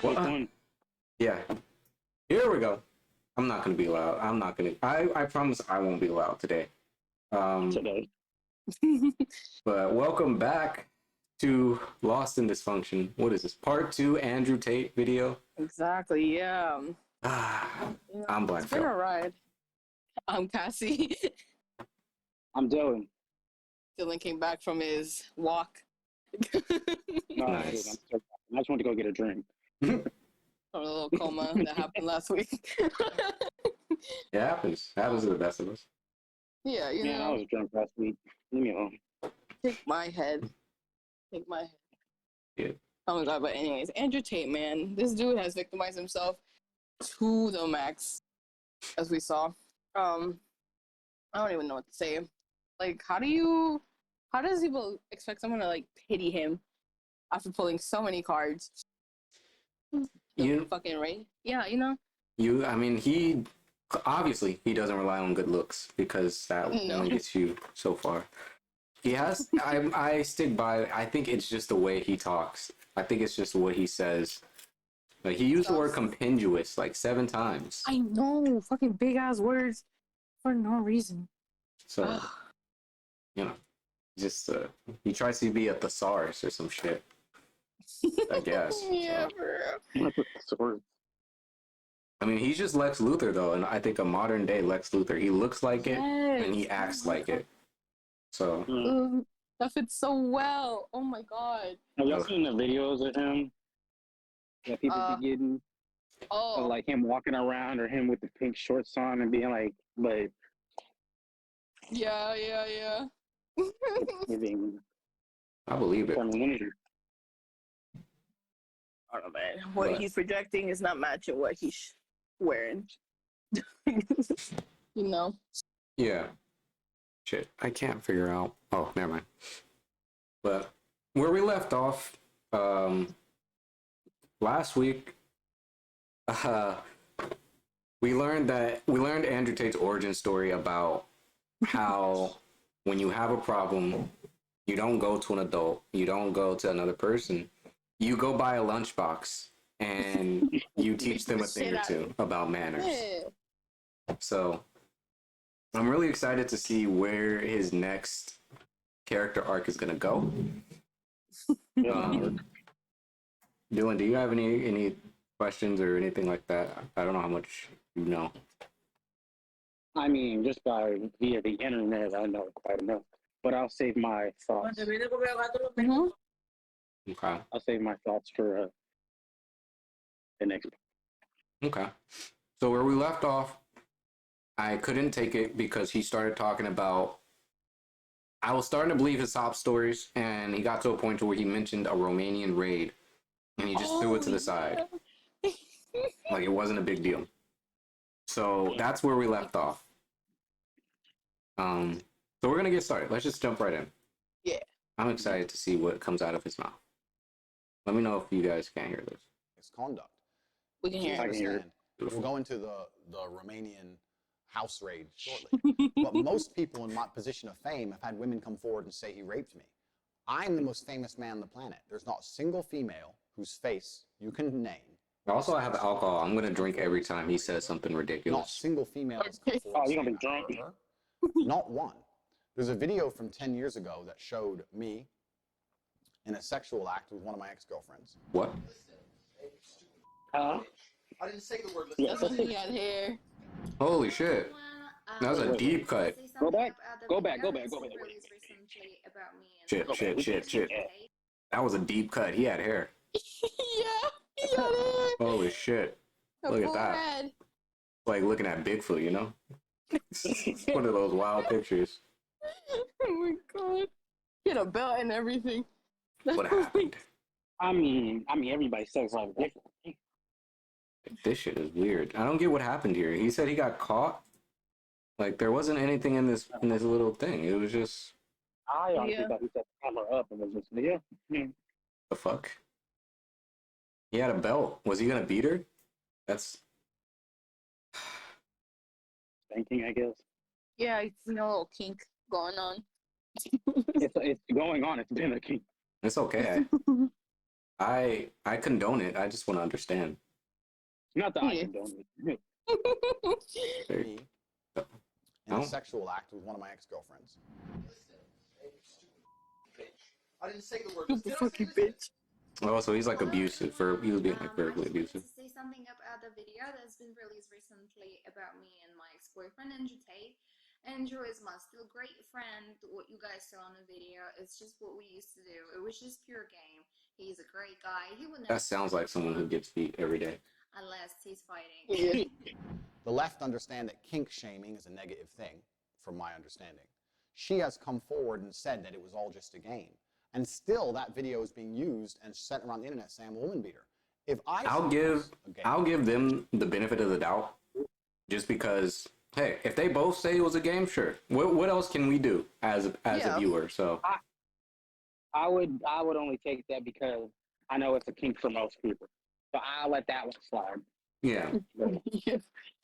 What? One. Yeah. Here we go. I'm not gonna be loud. I'm not gonna. I promise I won't be loud today. Today. But welcome back to Lost in Dysfunction. What is this? Part 2 Andrew Tate video. Exactly, yeah. I'm Black It's been a ride. I'm Cassie. I'm Dylan. Dylan came back from his walk. No, Nice. dude, I just want to go get a drink. From a little coma that happened last week. It happens. Happens to the best of us. Yeah, you Man, I know. was drunk last week. Leave me alone. Take my head. Yeah. Oh my god, but anyways, Andrew Tate, man. This dude has victimized himself to the max, as we saw. I don't even know what to say. Like, how does people expect someone to, like, pity him after pulling so many cards? You fucking right? Yeah, you know? I mean, he obviously he doesn't rely on good looks because that only gets you so far. He has. I stick by. I think it's just the way he talks. I think it's just what he says. Like he used the word compendious like 7 times. I know, fucking big ass words for no reason. So, you know, just he tries to be a thesaurus or some shit. I guess. Yeah, so. Sorry. I mean, he's just Lex Luthor though, and I think a modern day Lex Luthor. He looks like it and he acts like it. So that fits so well. Oh my god. Have y'all seen the videos of him that people be getting? Of, like him walking around or him with the pink shorts on and being like, but yeah. I believe it. I don't know, man. What he's projecting is not matching what he's wearing. You know? Yeah. Shit, I can't figure out. Oh, never mind. But where we left off, last week, we learned Andrew Tate's origin story about how when you have a problem, you don't go to an adult, you don't go to another person, you go buy a lunchbox and you teach them a thing or two about manners. Yeah. So I'm really excited to see where his next character arc is gonna go. Dylan, do you have any questions or anything like that? I don't know how much you know. I mean, just via the internet, I know quite enough. But I'll save my thoughts. Mm-hmm. Okay. I'll save my thoughts for the next. Okay. So where we left off, I couldn't take it because he started talking about. I was starting to believe his sob stories, and he got to a point where he mentioned a Romanian raid, and he just threw it to the side, like it wasn't a big deal. So that's where we left off. So we're gonna get started. Let's just jump right in. Yeah. I'm excited to see what comes out of his mouth. Let me know if you guys can't hear this. It's conduct. We can hear it. We'll go into the Romanian house raid shortly. But most people in my position of fame have had women come forward and say he raped me. I'm the most famous man on the planet. There's not a single female whose face you can name. Also, I have alcohol. I'm gonna drink every time he says something ridiculous. Not a single female has come forward. Oh, you don't be drunk. Not one. There's a video from 10 years ago that showed me in a sexual act with one of my ex-girlfriends. What? I didn't say the word. That's what he had hair. Holy shit. That was a deep cut. Go back. Shit. That was a deep cut. He had hair. Yeah, he had hair. Holy shit. Look at that. Like looking at Bigfoot, you know? One of those wild pictures. Oh my god. He had a belt and everything. What happened? I mean, everybody says like different. This shit is weird. I don't get what happened here. He said he got caught. Like there wasn't anything in this little thing. It was just. I honestly thought he set the camera up and was just The fuck? He had a belt. Was he gonna beat her? That's. Thinking, I guess. Yeah, it's a little kink going on. It's going on. It's been a kink. It's okay. I condone it. I just want to understand. Not that I condone it. Very- Me in a Oh. sexual act with one of my ex-girlfriends. I didn't say the word. Stupid fucking bitch. Oh, so he's like abusive. He was being like verbally I just abusive. wanted to say something about the video that's been released recently about me and my ex-boyfriend Andrew Tate. Andrew is my still great friend. What you guys saw in the video, it's just what we used to do. It was just pure game. He's a great guy. He would never That sounds like someone who gets beat every day. unless he's fighting. Yeah. The left understand that kink shaming is a negative thing, from my understanding. She has come forward and said that it was all just a game. And still, that video is being used and sent around the internet saying I'm a woman beater. If I'll give them the benefit of the doubt, just because. Hey, if they both say it was a game, sure. What else can we do as a viewer? So I would only take that because I know it's a kink for most people. So I'll let that one slide. yeah,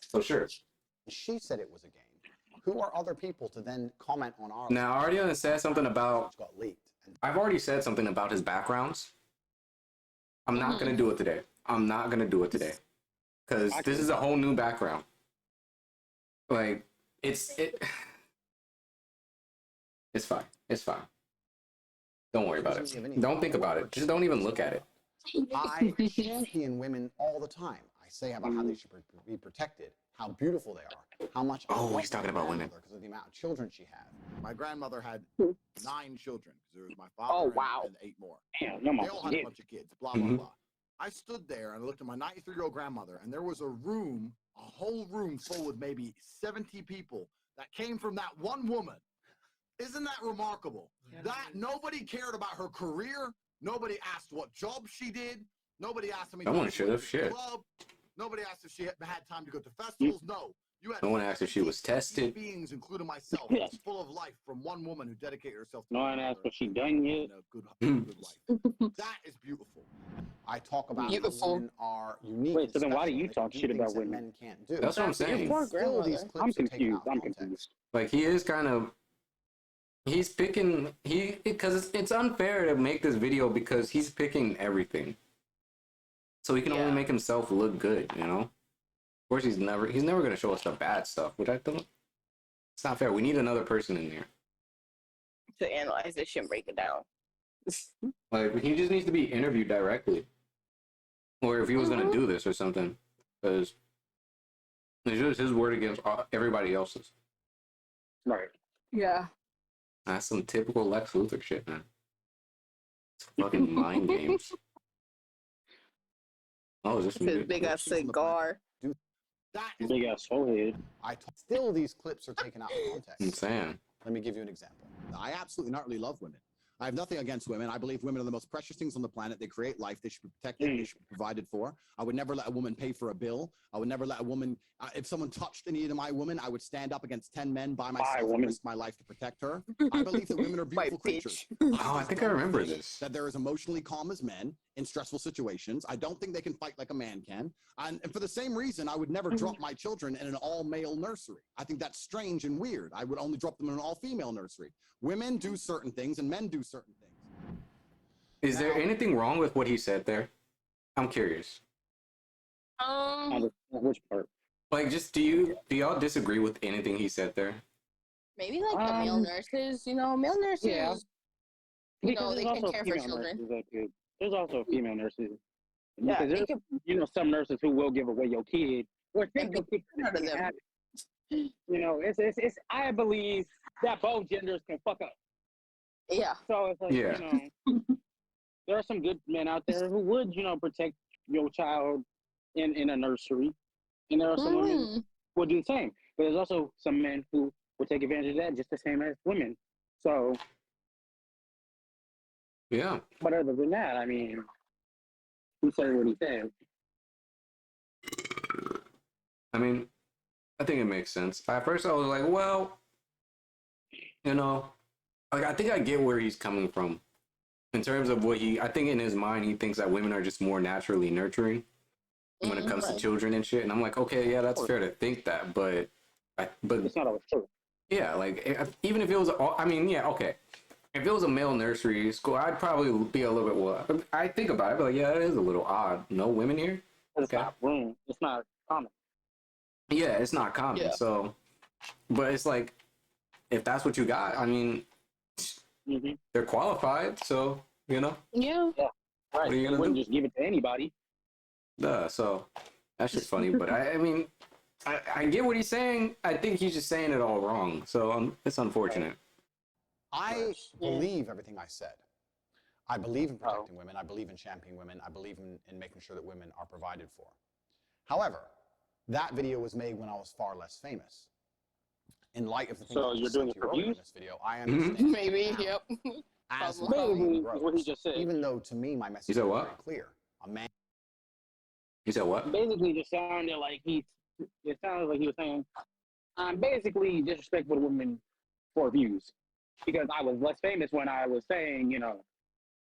so sure. She said it was a game. Who are other people to then comment on our? Now, I already said something about. Got leaked. And I've already said something about his backgrounds. I'm not gonna do it today. I'm not gonna do it today, because this is a whole new background. Like it's fine. It's fine. Don't worry about it. Don't think about it. Just don't even look at it. I champion women all the time. I say about how they should be protected, how beautiful they are, how much. Oh, he's talking about women because of the amount of children she had. My grandmother had 9 children because there was my father Oh, wow. and 8 more. Damn, no, They all had a bunch of kids, blah, blah, Mhm. blah. I stood there and I looked at my 93-year-old grandmother, and there was a whole room full with maybe 70 people that came from that one woman. Isn't that remarkable? That nobody cared about her career. Nobody asked what job she did. Nobody asked how many Someone times she should went have, to the shit. club. Nobody asked if she had time to go to festivals. No. You had No one asked if she was 70 tested. beings, including myself, was full of life from one woman who dedicated herself to No one asked what she done yet. and a good life. That is beautiful. I talk about Beautiful. how women are unique. Wait, and so then why do special. you They talk can do shit about things that women? Men can't do. That's what I'm saying. Poor Still, these grandmother. clips I'm are taken confused. out of I'm context. confused. Like he is kind of. He's picking because it's unfair to make this video because he's picking everything, so he can only Yeah. make himself look good. You know. Of course, he's never gonna show us the bad stuff, which I don't. It's not fair. We need another person in there. To analyze this shit and break it down. Like he just needs to be interviewed directly, or if he was gonna do this or something, because it's just his word against everybody else's. Right. Yeah. That's some typical Lex Luthor shit, man. It's fucking mind games. Oh, is this It's his big ass cigar. That is Big ass forehead. Still, these clips are taken out of context. I'm saying. Let me give you an example. I absolutely not really love women. I have nothing against women. I believe women are the most precious things on the planet. They create life. They should be protected. They should be provided for. I would never let a woman pay for a bill. I would never let a woman, if someone touched any of my women, I would stand up against 10 men by myself and risk my life to protect her. I believe that women are beautiful creatures. Oh, I think I remember this. That they're as emotionally calm as men in stressful situations. I don't think they can fight like a man can. And for the same reason, I would never drop my children in an all-male nursery. I think that's strange and weird. I would only drop them in an all-female nursery. Women do certain things and men do certain things. Is there anything wrong with what he said there? I'm curious. Which part? Like, just do y'all disagree with anything he said there? Maybe like the male nurses, male nurses. Yeah. They Because can there's also care for female children. nurses that could. There's also female nurses. Yeah, Because they there's, can. some nurses who will give away your kid or think And your kid out of can them. have it. It's. I believe that both genders can fuck up. Yeah. So it's like, Yeah. there are some good men out there who would, protect your child in a nursery. And there are some women who would do the same. But there's also some men who would take advantage of that just the same as women. So, Yeah. but other than that, I mean, he said what he said. I mean, I think it makes sense. At first, I was like, well, like I think I get where he's coming from in terms of I think in his mind, he thinks that women are just more naturally nurturing when it comes to children and shit. And I'm like, okay, yeah, that's fair to think that, but It's not always true. yeah, like even if it was, I mean, yeah, okay. if it was a male nursery school, I'd probably be a little bit. Well, I think about it, but yeah, it is a little odd. No women here. It's not room. It's not common. Yeah, it's not common. Yeah. So, but it's like, if that's what you got, I mean, they're qualified. So Yeah. Right. What are you You gonna wouldn't do? just give it to anybody. So that's just funny. But I mean, I get what he's saying. I think he's just saying it all wrong. So it's unfortunate. I believe everything I said. I believe in protecting women. I believe in championing women. I believe in making sure that women are provided for. However, that video was made when I was far less famous. In light of the things So I you're just doing said it to you for earlier in views? this video, I understand. Maybe. now, Yep. As Probably. my Basically, fame is what he grows, just said. even though to me my message You is said very what? clear. A man You said what? Basically, just sounded like he. It sounded like he was saying, "I'm basically disrespectful to women for views," because I was less famous when I was saying,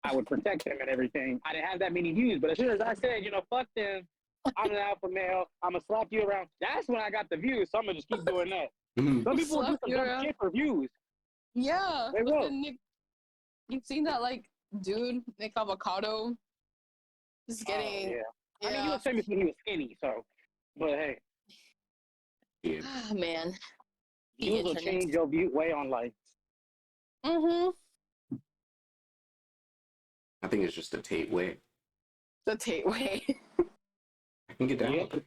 I would protect them and everything. I didn't have that many views, but as soon as I said, fuck them, I'm an alpha male, I'm gonna slap you around. That's when I got the views. So I'm gonna just keep doing that. Some people will do Slap some you dumb around. shit for views. Yeah. They But will. then you've seen that dude, Nick Avocado, just getting. Yeah. Yeah. I mean, he was famous when he was skinny, so. But hey, Yeah. Man. The views will internet. change your way on life. I think it's just a Tate way. The Tate way. I can get down Yeah. with it.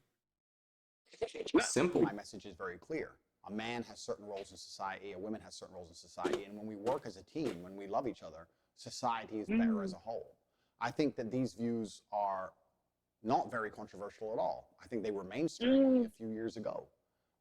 Simple. my message is very clear. A man has certain roles in society, a woman has certain roles in society, and when we work as a team, when we love each other, society is better as a whole. I think that these views are not very controversial at all. I think they were mainstream a few years ago.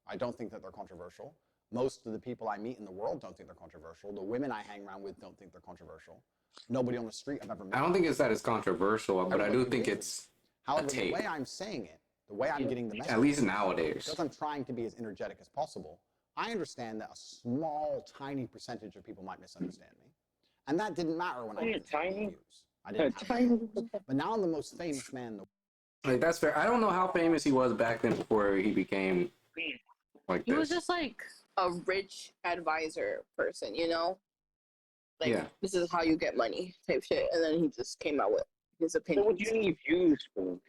I don't think that they're controversial. Most of the people I meet in the world don't think they're controversial. The women I hang around with don't think they're controversial. Nobody on the street I've ever met. I don't think it's that it's controversial, but I do think it's However, a the Tate. way I'm saying it, the way I'm getting the message, At least nowadays. because I'm trying to be as energetic as possible, I understand that a small, tiny percentage of people might misunderstand me. And that didn't matter when I You're didn't have any tiny. views. I didn't have Tiny. But now I'm the most famous man in the world. Like, that's fair. I don't know how famous he was back then before he became like He this. was just like a rich advisor person, Like, Yeah. this is how you get money type shit. And then he just came out with his So opinion. what do you need views for?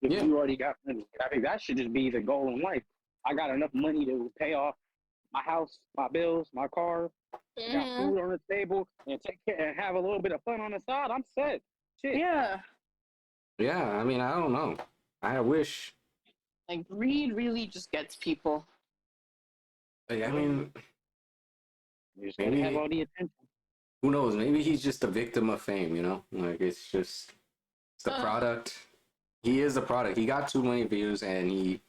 If Yeah. you already got money. I think that should just be the goal in life. I got enough money to pay off my house, my bills, my car, got food on the table, and take care and have a little bit of fun on the side. I'm set. Shit. Yeah. Yeah, I mean, I don't know. I wish. Like, greed really just gets people. Like, I mean, You just gotta maybe have all the attention. who knows? Maybe he's just a victim of fame. Like it's the Uh. product. He is the product. He got too many views, and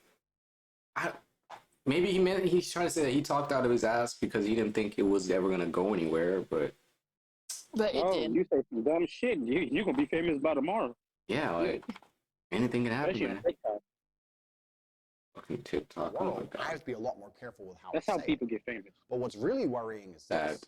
maybe he's trying to say that he talked out of his ass because he didn't think it was ever gonna go anywhere. But But it did. You say some dumb shit. You gonna be famous by tomorrow. yeah, like anything can happen, Especially on man. TikTok. Fucking TikTok. Oh my World, I god. have to be a lot more careful with how That's I how say people it. get famous. But what's really worrying is Sad. this.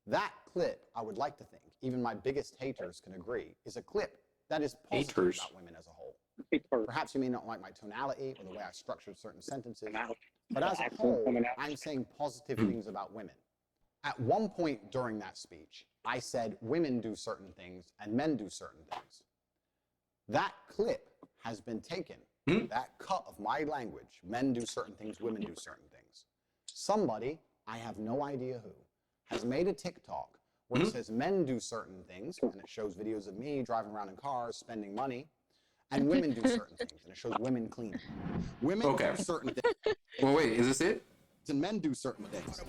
That clip, I would like to think, even my biggest haters can agree, is a clip that is positive Haters. about women as a whole. People Perhaps you may not like my tonality or the way I structured certain sentences, coming out. but as a Accent whole, coming out. I'm saying positive things about women. At one point during that speech, I said women do certain things and men do certain things. That clip has been taken, that cut of my language, men do certain things, women do certain things. Somebody, I have no idea who, has made a TikTok where it says men do certain things, and it shows videos of me driving around in cars, spending money, and women do certain things, and it shows women cleaning. Women Okay. do certain things, Well, wait, is this it? and men do certain things.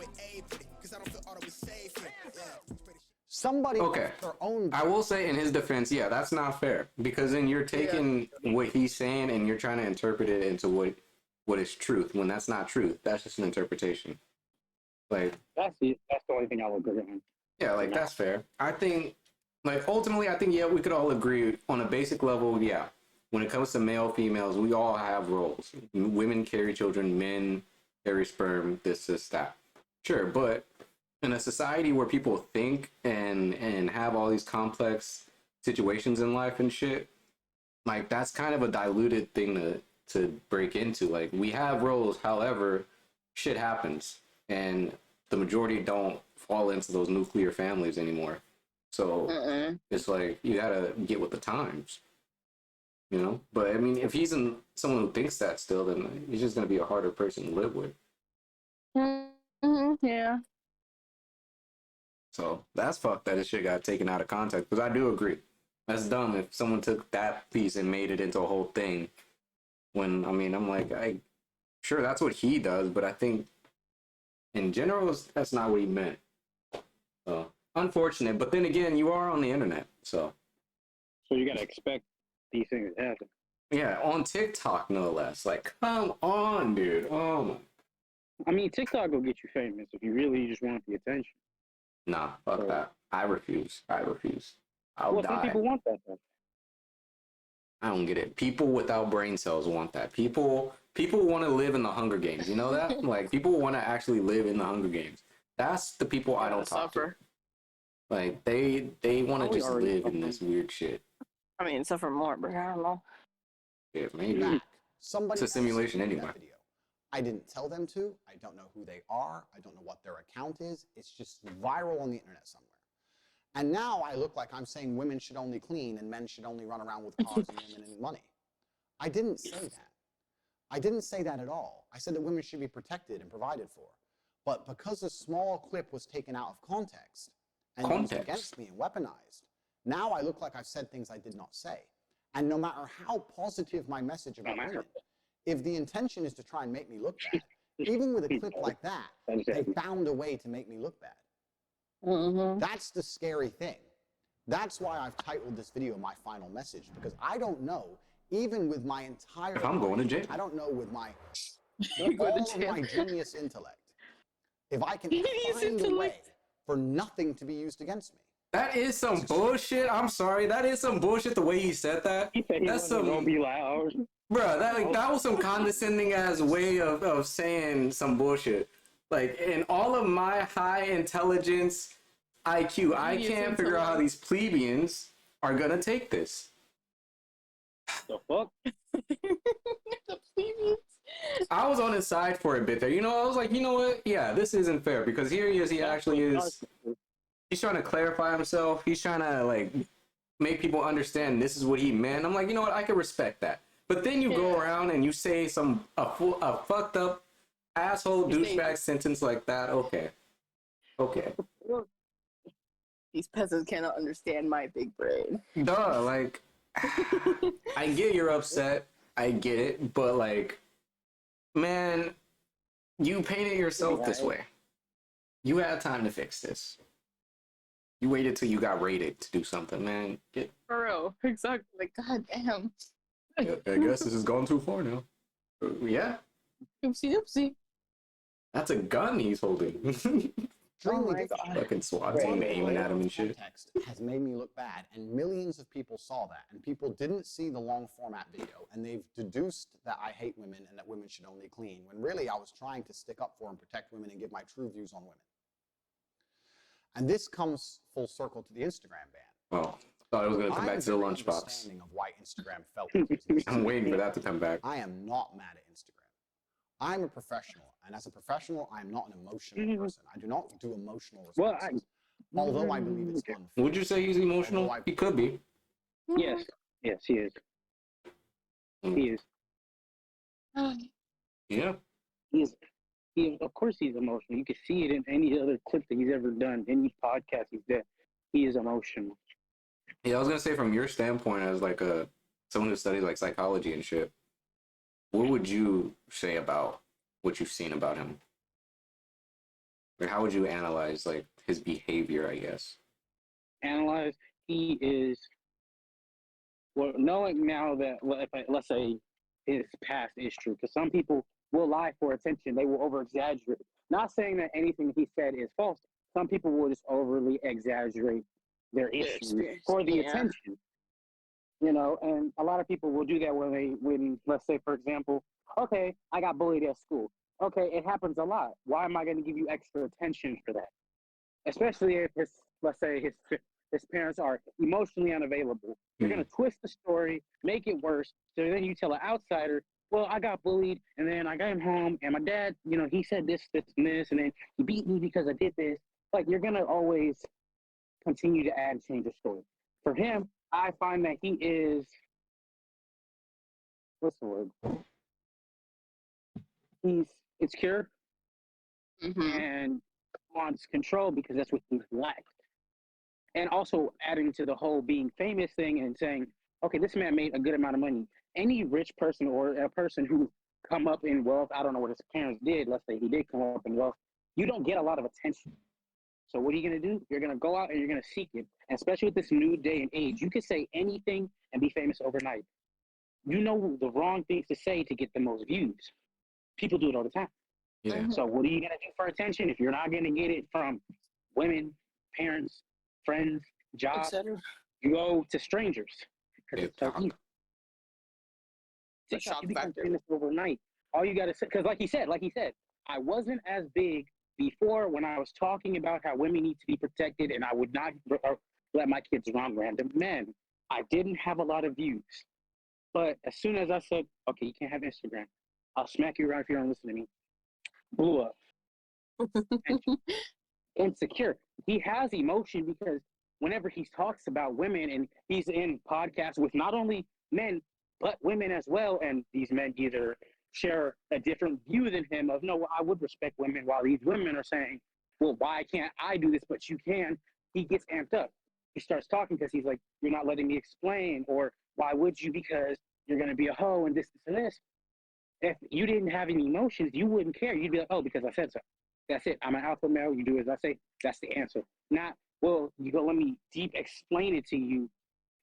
Somebody Okay. makes their own. I will say in his defense, yeah, that's not fair because then you're taking what he's saying and you're trying to interpret it into what is truth when that's not truth. That's just an interpretation. Like, That's it. That's the only thing I would agree on. yeah, like that's fair. I think, like, ultimately, I think, yeah, we could all agree on a basic level, yeah. When it comes to male, females, we all have roles. Women carry children, men carry sperm, this, that. Sure, but in a society where people think and have all these complex situations in life and shit, like, that's kind of a diluted thing to break into. Like, we have roles, however, shit happens, and the majority don't fall into those nuclear families anymore. So it's like you gotta get with the times, you know. But I mean, if he's someone who thinks that still, then he's just gonna be a harder person to live with. Yeah. So that's fucked that this shit got taken out of context. Because I do agree, that's dumb if someone took that piece and made it into a whole thing. When I mean, I'm like, sure that's what he does, but I think in general that's not what he meant. So unfortunate, but then again, you are on the internet, so you gotta expect these things to happen. yeah, on TikTok no less. Like, come on, dude. Oh my. I mean, TikTok will get you famous if you really just want the attention. Nah, fuck that. I refuse. I'll Well, die. some people want that though. I don't get it. People without brain cells want that. People want to live in the Hunger Games. You know that? Like, people want to actually live in the Hunger Games. That's the people I don't talk to. Like, they want to just live in this weird shit. I mean, suffer more, but I don't know. Yeah, maybe. Somebody It's a simulation else anyway. video. I didn't tell them to. I don't know who they are. I don't know what their account is. It's just viral on the internet somewhere. And now I look like I'm saying women should only clean and men should only run around with cars and women and money. I didn't say that. I didn't say that at all. I said that women should be protected and provided for. But because a small clip was taken out of context and used against me and weaponized, now I look like I've said things I did not say. And no matter how positive my message about women, if the intention is to try and make me look bad, even with a clip like that, they found a way to make me look bad. That's the scary thing. That's why I've titled this video My Final Message, because I don't know, even with my entire If I'm going to jail. I don't know with my all of my genius intellect, if I can find a way for nothing to be used against me. That is some bullshit. I'm sorry. That is some bullshit the way he said that. That's some gonna be loud. Bruh, that was some condescending ass way of saying some bullshit. Like, in all of my high intelligence IQ, I can't figure out how these plebeians are gonna take this. The fuck? The plebeians. I was on his side for a bit there. You know, I was like, you know what? Yeah, this isn't fair because here he is. He actually is. He's trying to clarify himself. He's trying to like make people understand this is what he meant. I'm like, you know what? I can respect that. But then you go around and you say a fucked up asshole douchebag sentence like that. Okay. These peasants cannot understand my big brain. Duh, like, I get you're upset. I get it. But, like, man, you painted yourself this way. You had time to fix this. You waited till you got rated to do something, man. For real. Exactly. Like, god damn. I guess this has gone too far now. Yeah. Oopsie doopsie. That's a gun he's holding. Oh my god. Fucking SWAT team aiming at him and shit. Context has made me look bad, and millions of people saw that, and people didn't see the long format video, and they've deduced that I hate women and that women should only clean, when really I was trying to stick up for and protect women and give my true views on women. And this comes full circle to the Instagram ban. Oh, thought it was gonna come back to the lunchbox. Understanding of why Instagram felt like it was I'm waiting for that to come back. I am not mad at Instagram. I'm a professional, and as a professional, I am not an emotional person. I do not do emotional responses. Although I believe it's unfair. Would you say he's emotional? He could be. Yes, he is. He is. Yeah. He is. Of course, he's emotional. You can see it in any other clip that he's ever done, any podcast he's done. He is emotional. Yeah, I was gonna say from your standpoint as like someone who studies like psychology and shit, what would you say about what you've seen about him? Or how would you analyze like his behavior, I guess? Analyze, he is, well, knowing now that, let's say his past is true, because some people will lie for attention. They will over-exaggerate. Not saying that anything he said is false. Some people will just overly exaggerate their issues for the attention. You know, and a lot of people will do that when, let's say, for example, okay, I got bullied at school. Okay, it happens a lot. Why am I going to give you extra attention for that? Especially if let's say his parents are emotionally unavailable. You're going to twist the story, make it worse. So then you tell an outsider, well, I got bullied, and then I got him home, and my dad, you know, he said this, and then he beat me because I did this. like you're gonna always continue to add and change the story. For him, I find that he is what's the word? He's insecure and wants control because that's what he's lacked. And also adding to the whole being famous thing and saying, okay, this man made a good amount of money. Any rich person or a person who come up in wealth, I don't know what his parents did. Let's say he did come up in wealth. You don't get a lot of attention. So what are you going to do? You're going to go out and you're going to seek it. And especially with this new day and age, you can say anything and be famous overnight. You know the wrong things to say to get the most views. People do it all the time. Yeah. So what are you going to do for attention if you're not going to get it from women, parents, friends, jobs? Etc. You go to strangers. Because it's so TikTok. easy. The TikTok, shock you become factor. famous overnight. All you got to say, because like he said, I wasn't as big before when I was talking about how women need to be protected and I would not let my kids run random men. I didn't have a lot of views. But as soon as I said, okay, you can't have Instagram, I'll smack you around if you don't listen to me, blew up. Insecure. He has emotion because whenever he talks about women and he's in podcasts with not only men, but women as well, and these men either share a different view than him of, no, I would respect women, while these women are saying, well, why can't I do this, but you can? He gets amped up. He starts talking because he's like, you're not letting me explain, or why would you? Because you're going to be a hoe and this and this. If you didn't have any emotions, you wouldn't care. You'd be like, oh, because I said so. That's it. I'm an alpha male. You do as I say. That's the answer. Not, well, you go, let me deep explain it to you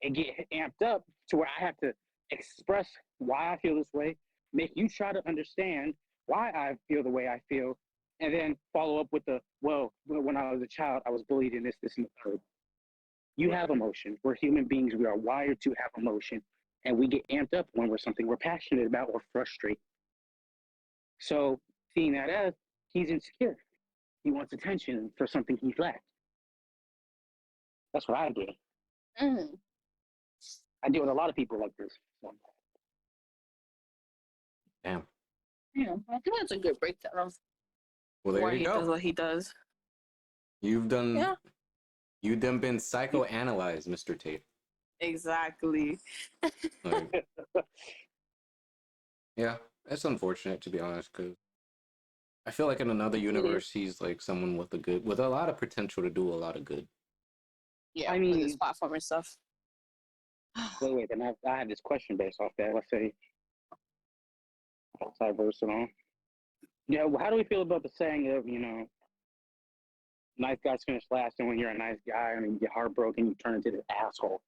and get amped up to where I have to express why I feel this way, make you try to understand why I feel the way I feel, and then follow up with the, well, when I was a child, I was bullied in this, and the third. You have emotion. We're human beings. We are wired to have emotion, and we get amped up when we're something we're passionate about or frustrated. So seeing that as he's insecure, he wants attention for something he's lacked. That's what I did. I deal with a lot of people like this. So. Damn. Yeah, I think that's a good breakdown of Well, there why you he go. does what he does. You've done. Yeah. You've done been psychoanalyzed, Mr. Tate. Exactly. Like, yeah, it's unfortunate to be honest, because I feel like in another universe he's like someone with a lot of potential to do a lot of good. Yeah, I with mean- his platform and stuff. Wait, then I have this question based off that. Let's say, outside versatile. Yeah, well, how do we feel about the saying of, nice guys finish last, and when you're a nice guy, I mean, you get heartbroken, you turn into this asshole.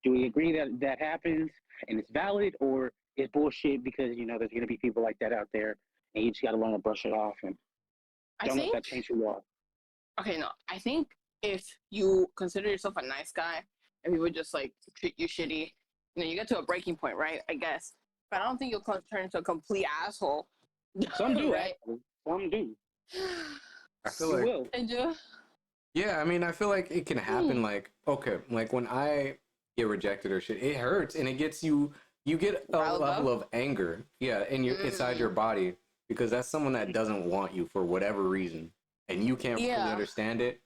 Do we agree that that happens and it's valid, or it's bullshit because, there's going to be people like that out there, and you just got to learn to brush it off and I don't let think, that change who you are? okay, no, I think if you consider yourself a nice guy and people just like treat you shitty, you get to a breaking point, right? I guess. But I don't think you'll turn into a complete asshole. Some do, right? actually. Some do. I feel You like will. And you? yeah, I mean, I feel like it can happen. Like, okay, like when I get rejected or shit, it hurts, and it gets you. You get a Riled level up? of anger, yeah, in your inside your body because that's someone that doesn't want you for whatever reason, and you can't fully Yeah. understand it.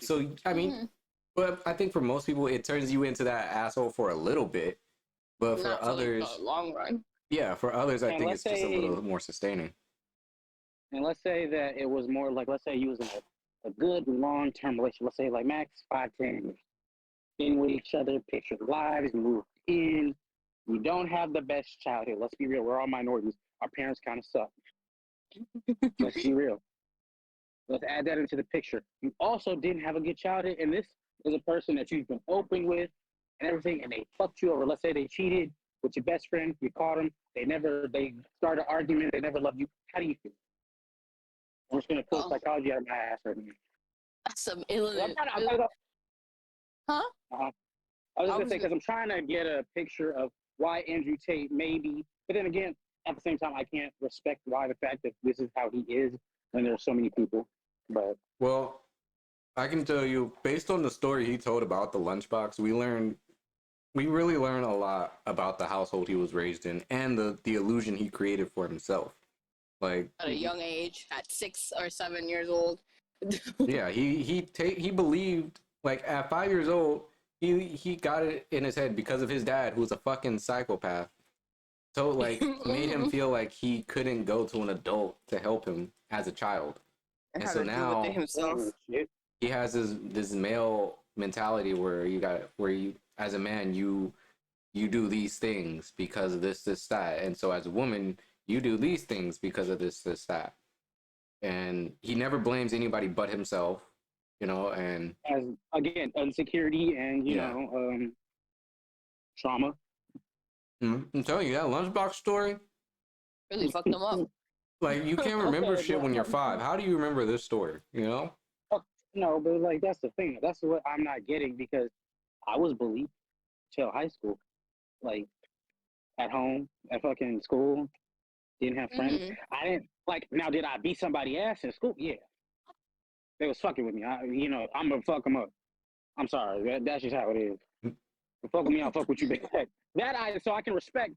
So I mean, but I think for most people, it turns you into that asshole for a little bit, but for Not for others, like the long run. yeah, for others, I And think let's it's just a say- little more sustaining. And let's say that it was more like, let's say you was in a good long-term relationship. Let's say like max 5-10 years. Been with each other, picture lives, moved in. We don't have the best childhood. Let's be real. We're all minorities. Our parents kind of suck. Let's be real. Let's add that into the picture. You also didn't have a good childhood, and this is a person that you've been open with and everything, and they fucked you over. Let's say they cheated with your best friend. You caught them. They started an argument. They never loved you. How do you feel? I'm just going to pull psychology out of my ass right now. That's some I'm illness. trying to, Huh? I was going to say, because I'm trying to get a picture of why Andrew Tate maybe, but then again, at the same time, I can't respect why the fact that this is how he is when there are so many people. But Well, I can tell you, based on the story he told about the lunchbox, we really learn a lot about the household he was raised in and the illusion he created for himself. Like At a young age, at 6 or 7 years old, Yeah, he believed, like, at 5 years old, he got it in his head because of his dad, who was a fucking psychopath. So, like, made him feel like he couldn't go to an adult to help him as a child. And And how so to deal now with it himself. he has this male mentality where you as a man you do these things because of this that, and so as a woman you do these things because of this that, and he never blames anybody but himself, and As again, insecurity and Yeah. trauma. I'm telling you, that lunchbox story, Really fucked them up. like, you can't remember Okay, shit but- when you're 5. How do you remember this story? No, but like that's the thing. That's what I'm not getting because I was bullied till high school, like at home, at fucking school. Didn't have friends. Mhm. I didn't like. Now, did I beat somebody ass in school? Yeah, they was fucking with me. I'm gonna fuck them up. I'm sorry. That's just how it is. You fuck with me, I'll fuck with you back. So I can respect.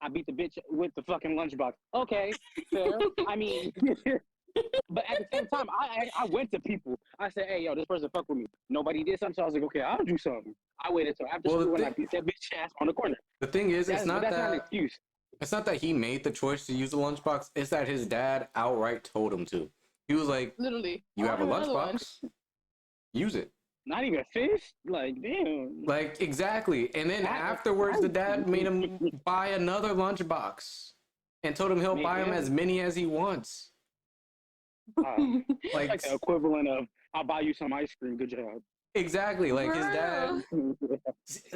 I beat the bitch with the fucking lunchbox. Okay, fair. I mean, but at the same time, I went to people. I said, hey, yo, this person fuck with me. Nobody did something, so I was like, okay, I'll do something. I waited till after Well, school and I beat that bitch ass on the corner. The thing is, That's not an excuse. it's not that he made the choice to use the lunchbox. It's that his dad outright told him to. He was like, Literally. "You have a Another one. lunchbox, use it." Not even fist? Like, damn. Like, exactly. And then afterwards, the dad made him buy another lunchbox and told him he'll buy him as many as he wants. Like the equivalent of, I'll buy you some ice cream. Good job. Exactly. Like,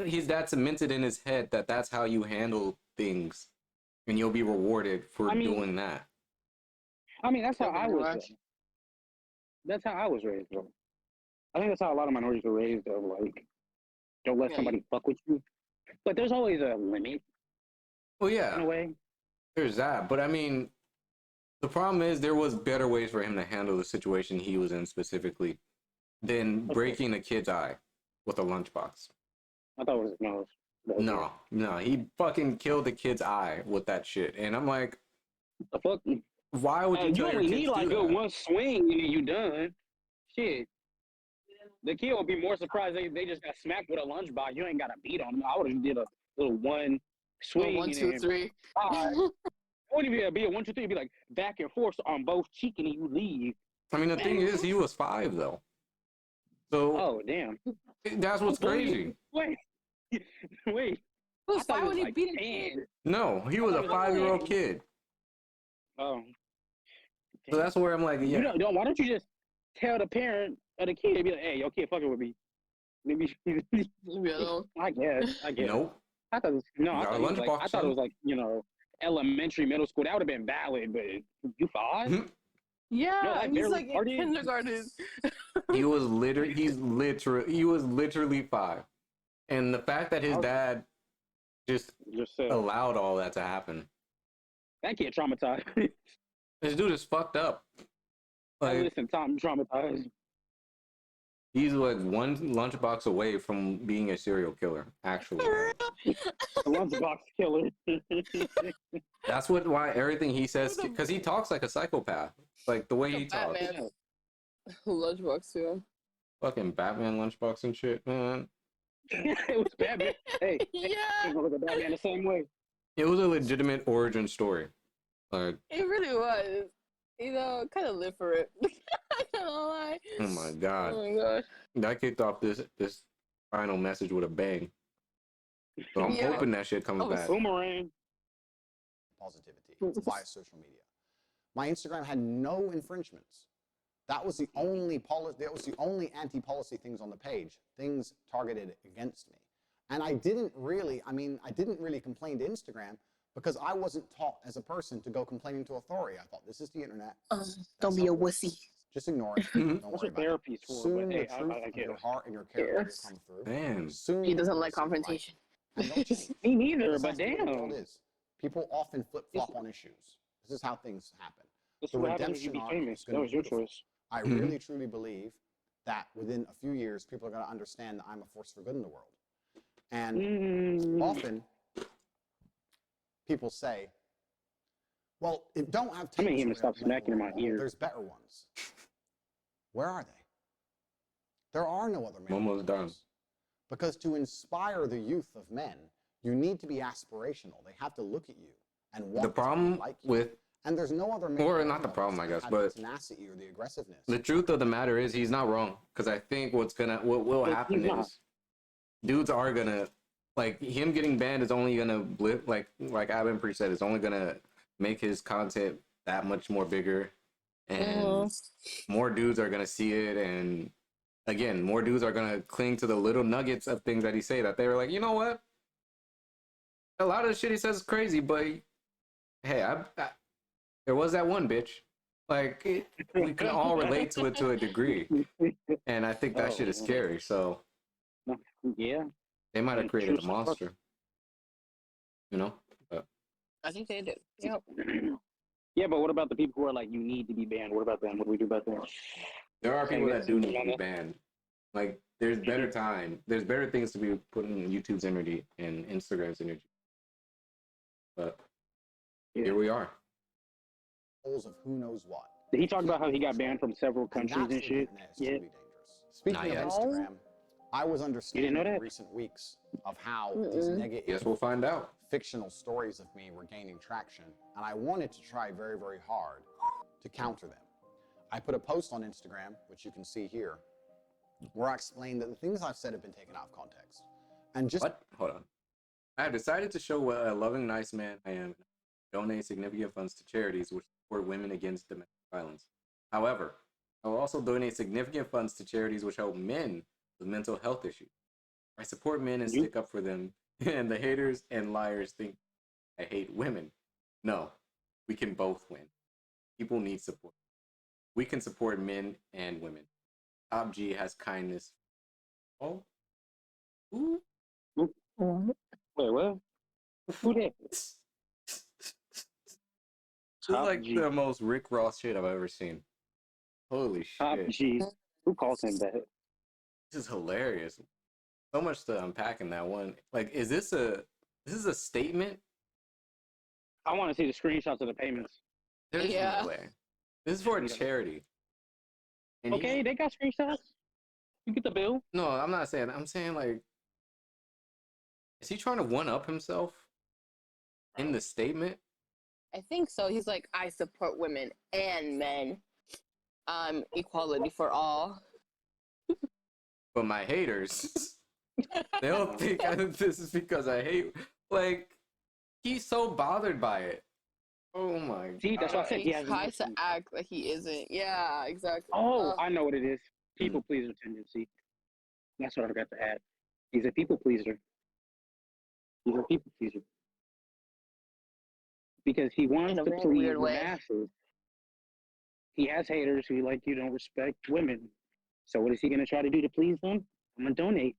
his dad cemented in his head that that's how you handle things, and you'll be rewarded for doing that. I mean, that's how I was. That's how I was raised, bro. I think that's how a lot of minorities are raised, though. Like, don't let somebody fuck with you. But there's always a limit. Well, yeah. In a way. There's that. But I mean, the problem is there was better ways for him to handle the situation he was in specifically than breaking a kid's eye with a lunchbox. I thought it was No, he fucking killed the kid's eye with that shit. And I'm like, the fuck? Why would you tell your only kids need to like do that? one swing and then you done. Shit. The kid will be more surprised they just got smacked with a lunchbox. You ain't got to beat on them. I would have did a little one swing. 1, 2, 3. It wouldn't even be a 1, 2, 3. It'd be like back and forth on both cheek and you leave. I mean, the thing is, he was 5 though. So. Oh damn. That's what's crazy. Wait. Who was 5 when he beat a kid? No, he was a 5-year-old kid. Oh. So that's where I'm like, yeah. You don't. Why don't you just tell the parent of the kid? Be like, hey, your kid fucking with me. Maybe. I guess. Nope. I thought it was, I thought it was like elementary, middle school. That would have been valid, but you 5? Yeah, he's like in kindergarten. He was literally 5, and the fact that his dad just allowed all that to happen. That kid traumatized. This dude is fucked up. Like, listen, Tom traumatized. He's like one lunchbox away from being a serial killer, actually. A lunchbox killer. That's why everything he says, because he talks like a psychopath. Like the way he talks. Batman lunchbox too. Fucking Batman lunchbox and shit, man. It was Batman. Hey, yeah. Look at Batman the same way. It was a legitimate origin story. Like, it really was. Kind of live for it. I can't lie. Oh my god. Oh my god. That kicked off this final message with a bang. So I'm hoping that shit comes back. Boomerang. Positivity via social media. My Instagram had no infringements. That was the only that was the only anti-policy things on the page. Things targeted against me. And I didn't really complain to Instagram because I wasn't taught as a person to go complaining to authority. I thought, this is the internet. Don't be a wussy. Just ignore it. Don't worry about it. For, soon but, the truth of your heart and your character will come through. Damn. Soon he doesn't like confrontation. Me neither, but damn. People often flip-flop on issues. This is how things happen. This is what happens when you be famous. That was your choice. I really, truly believe that within a few years, people are going to understand that I'm a force for good in the world. And often, people say, well, don't have I'm going to stop smacking in my ear. There's better ones. Where are they? There are no other men. Almost done. Because to inspire the youth of men, you need to be aspirational. They have to look at you and want The to problem be like you. with, And there's no other man. or not the problem, I guess, but the tenacity or the aggressiveness. the truth of the matter is he's not wrong. Because I think what will happen is dudes are gonna, like, him getting banned is only gonna blip, like Abin said, it's only gonna make his content that much more bigger, and more dudes are gonna see it, and again, more dudes are gonna cling to the little nuggets of things that he say that they were like, you know what, a lot of the shit he says is crazy, but hey, I there was that one bitch, like we can all relate to it to a degree, and I think that shit is scary. So yeah, they might have created a monster, you know. But I think they did. Yep. Yeah, but what about the people who are like, you need to be banned? What about them? What do we do about them? there are people that do need to be banned. Like, there's better things to be putting YouTube's energy and Instagram's energy. But here we are. Of who knows what. Did he talk about how he got banned from several countries and shit? Yeah. Speaking of Instagram, I was understanding in recent weeks of how these negative, Guess we'll find out. fictional stories of me were gaining traction, and I wanted to try very, very hard to counter them. I put a post on Instagram, which you can see here, where I explained that the things I've said have been taken out of context. And just What? Hold on. I have decided to show what a loving, nice man I am. Donate significant funds to charities which support women against domestic violence. However, I will also donate significant funds to charities which help men with mental health issues. I support men and stick up for them, and the haters and liars think I hate women. No, we can both win. People need support. We can support men and women. Top G has kindness. Oh? Ooh. Wait, what? Who did? This is like G. the most Rick Ross shit I've ever seen. Holy Top shit. G. Who calls him that? This is hilarious. So much to unpack in that one. Like, is this a statement? I want to see the screenshots of the payments. There's no way. This is for a charity. And Okay, they got screenshots. You get the bill. No, I'm not saying. I'm saying, like, is he trying to one up himself in the statement? I think so. He's like, I support women and men. Equality for all. But my haters, they'll think this is because I hate. Like, he's so bothered by it. Oh my god. See, that's what I said. He tries to act like he isn't. Yeah, exactly. Oh, I know what it is. People pleaser tendency. That's what I forgot to add. He's a people pleaser. He's a people pleaser. Because he wants to please the masses. He has haters who, like, you don't respect women. So what is he gonna try to do to please them? I'm gonna donate.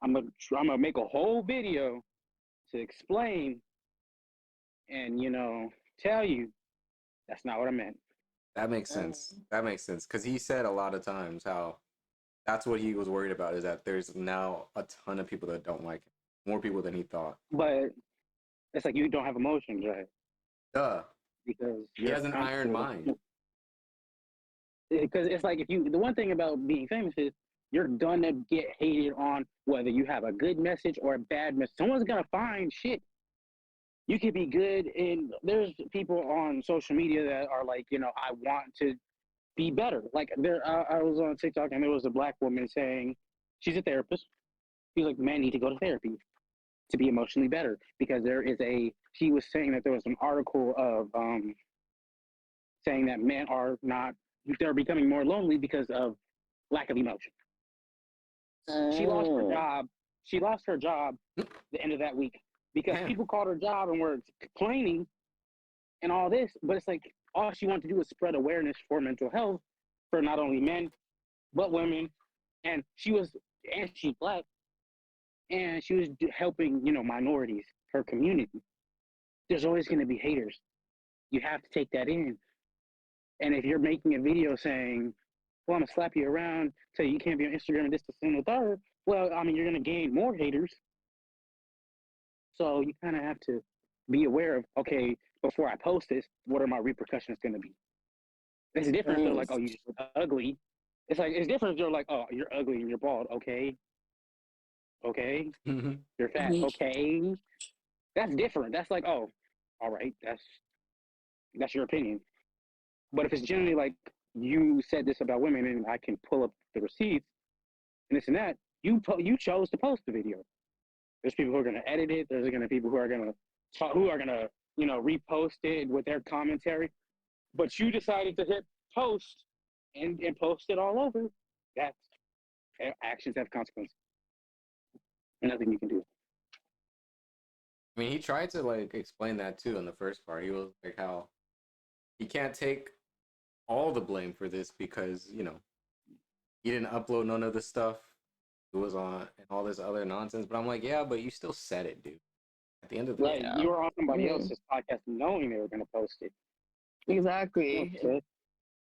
I'm gonna make a whole video to explain and, you know, tell you that's not what I meant. That makes sense. That makes sense. Because he said a lot of times how that's what he was worried about, is that there's now a ton of people that don't like him. More people than he thought. But it's like you don't have emotions, right? Duh. Because he has an iron mind. Because it's like, the one thing about being famous is you're gonna get hated on whether you have a good message or a bad message. Someone's gonna find shit. You could be good, and there's people on social media that are like, you know, I want to be better. Like, I was on TikTok and there was a black woman saying, she's a therapist. She's like, men need to go to therapy to be emotionally better, because she was saying that there was an article of saying that men they're becoming more lonely because of lack of emotion. She lost her job. She lost her job the end of that week because people called her job and were complaining and all this, but it's like all she wanted to do was spread awareness for mental health for not only men but women, and she's black, and she was helping, you know, minorities, her community. There's always going to be haters. You have to take that in. And if you're making a video saying, well, I'm going to slap you around, tell you can't be on Instagram and this, the single third, well, I mean, you're going to gain more haters. So you kind of have to be aware of, okay, before I post this, what are my repercussions going to be? It's different if they're like, oh, you just look ugly, It's like, it's different if you're like, oh, you're ugly and you're bald. Okay. Okay. You're fat. Okay. That's different. That's like, oh, all right. That's your opinion. But if it's generally like, you said this about women and I can pull up the receipts and this and that, you chose to post the video. There's people who are going to edit it. There's going to be people who are going to repost it with their commentary. But you decided to hit post and post it all over. That's actions have consequences. Nothing you can do. I mean, he tried to like explain that too in the first part. He was like how he can't take all the blame for this because, you know, he didn't upload none of the stuff. It was on and all this other nonsense. But I'm like, yeah, but you still said it, dude. At the end of the day, You were on somebody else's podcast knowing they were going to post it. Exactly. Okay.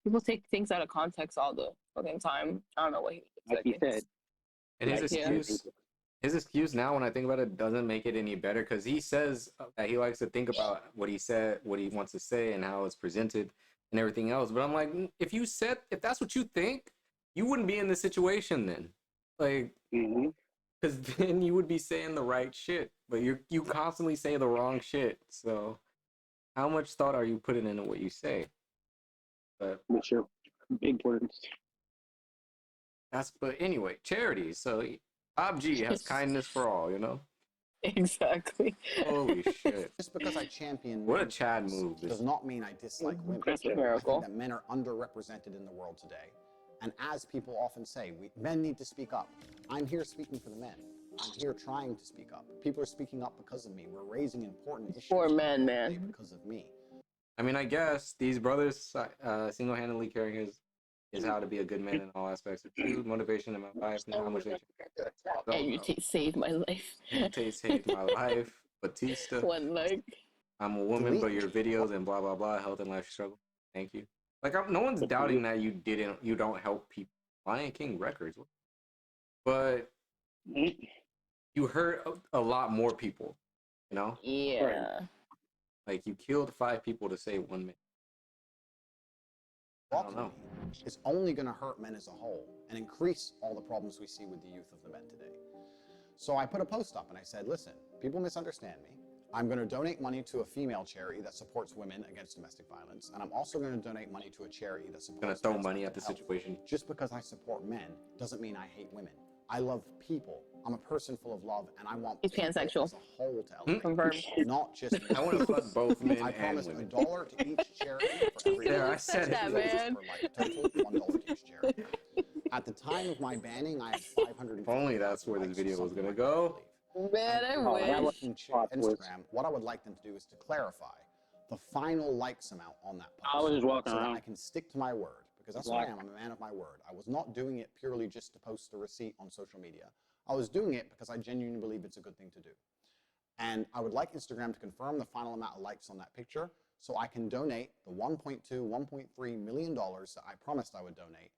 People take things out of context all the fucking time. I don't know what he Like he said. and his Like, excuse. His excuse now, when I think about it, doesn't make it any better because he says that he likes to think about what he said, what he wants to say, and how it's presented, and everything else. But I'm like, if that's what you think, you wouldn't be in this situation then, like, because then you would be saying the right shit. But you constantly say the wrong shit. So, how much thought are you putting into what you say? But your big words. but anyway, charity. So. G has kindness for all, you know? Exactly. Holy shit. Just because I champion what a Chad move does not mean I dislike women. That's a I miracle. think that men are underrepresented in the world today. And as people often say, men need to speak up. I'm here speaking for the men. I'm here trying to speak up. People are speaking up because of me. We're raising important issues For men, man. because of me. I mean, I guess these brothers single-handedly carrying is how to be a good man in all aspects of food, motivation in my life, and how much they Andrew Tate saved my life. Andrew Tate saved my life. Batista. One leg. I'm a woman, but your videos and blah blah blah, health and life struggle. Thank you. Like no one's doubting that you don't help people. Lion King Records, but you hurt a lot more people. You know? Yeah. Like you killed 5 people to save 1 man. I don't know. It's only going to hurt men as a whole and increase all the problems we see with the youth of the men today. So I put a post up and I said, listen, people misunderstand me. I'm going to donate money to a female charity that supports women against domestic violence. And I'm also going to donate money to a charity that supports going to throw money at the situation. Just because I support men doesn't mean I hate women. I love people. I'm a person full of love, and I want he's pansexual. As a whole to elevate. Confirmed. Not just. I want to fuck both men I and promised women. $1 to each charity for every There, I said that, man. for like total $1 to each charity. At the time of my banning, I had 500. If only that's where this video was gonna go. Man, I wish. Instagram. What I would like them to do is to clarify the final likes amount on that post. I was just walking so around. that I can stick to my word, because that's what I am. I'm a man of my word. I was not doing it purely just to post a receipt on social media. I was doing it because I genuinely believe it's a good thing to do. And I would like Instagram to confirm the final amount of likes on that picture so I can donate the $1.2, $1.3 million that I promised I would donate